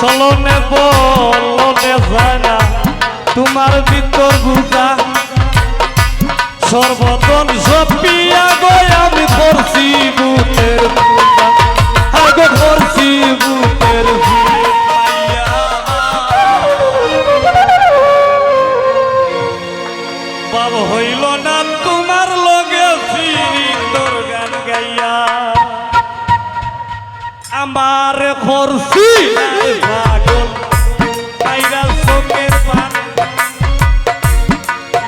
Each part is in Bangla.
চলনে বলনে যায় না তোমার ভিতর বুঝা সর্বতন সপিয়া গয় আমি করছি বুতের পূজা আগো করছি বুতের বাব হইল না তোমার লগে তোর গান গাইয়া আমার করছি পাগল পাইরা চোখের পান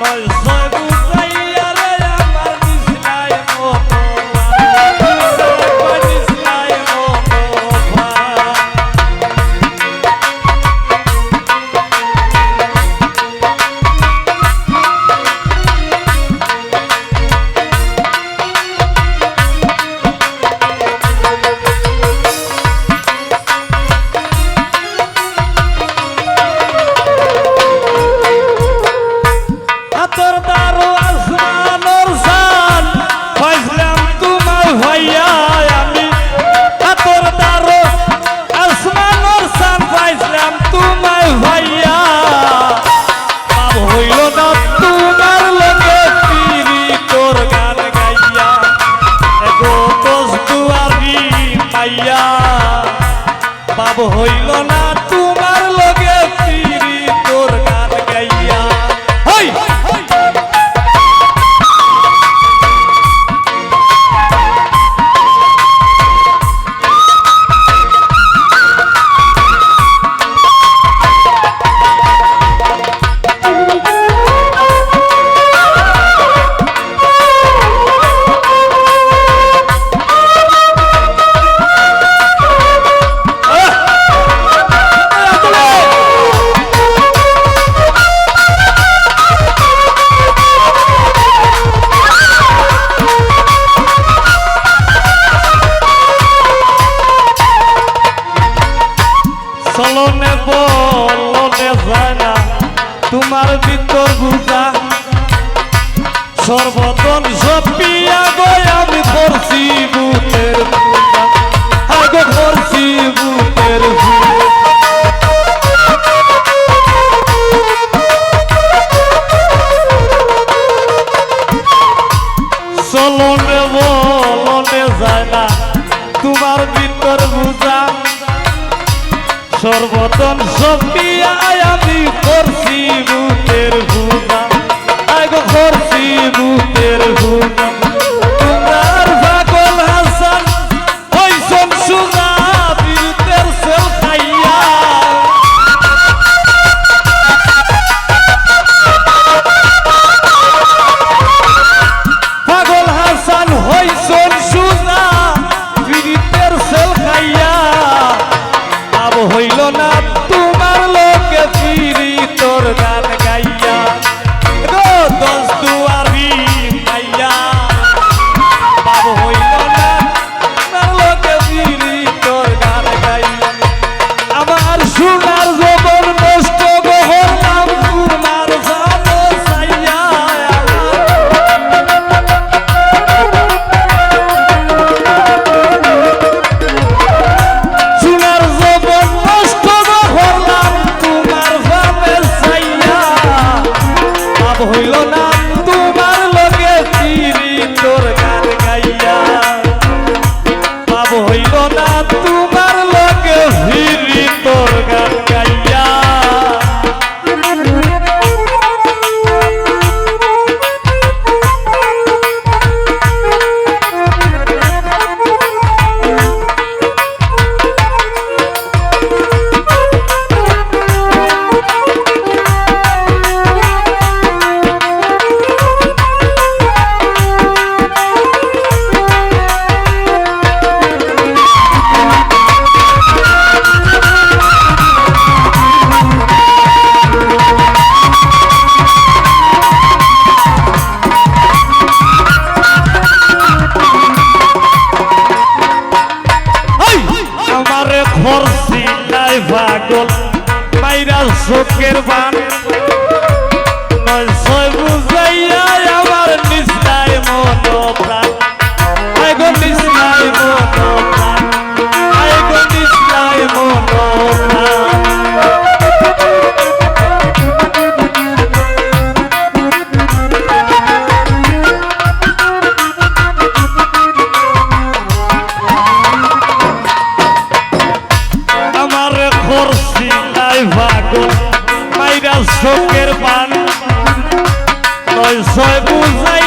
নয় ছয় বুঝাইয়া রে আমার নিসলাই মতো নিসলাই মতো বাব হইল না তোমার লগে পিরি তোর গান গাইয়া হই চলনে বলনে যায় না তোমার ভিতর বুঝা সর্বতন সপিয়া গয় আমি করছি বুতের পূজা আগে করছি বুতের চলনে বলনে যায় না তোমার ভিতর বুঝা সর্বতন সপিয়া আমি করছি বুতের পূজা আগে করছি বুতের পূজা তোমার পাগল হাসান হইছন সুজা বিরুতের সেল খাইয়া পাগল হাসান হইছন সুজা বিরুতের সেল খাইয়া হইল না তোমার লোকে ফিরি তোর গান গাইয়া গো দোষ দুয়ারি মাইয়া বাব হইল না তোমার লোকে ফিরি তোর গান গাইয়া আমার সোনার জবর নষ্ট গহর নাম তোমার জানো চাইয়া সোনার জবর হইল না তোমার লগে ফিরি তোর গান গাইয়া বাব হইল না তোমার লগে ফিরি তোর গান গাইয়া করছি নাই পাগল মাইরা চোখের বান নয় ছয় বুঝাইয়া আমার নিস্তায় মন প্রাণ আইগো নিস্তায় মন প্রাণ আইগো নিস্তায় মন প্রাণ যায় পাগল মাইরা চোখের পান নয় ছয় বুঝাই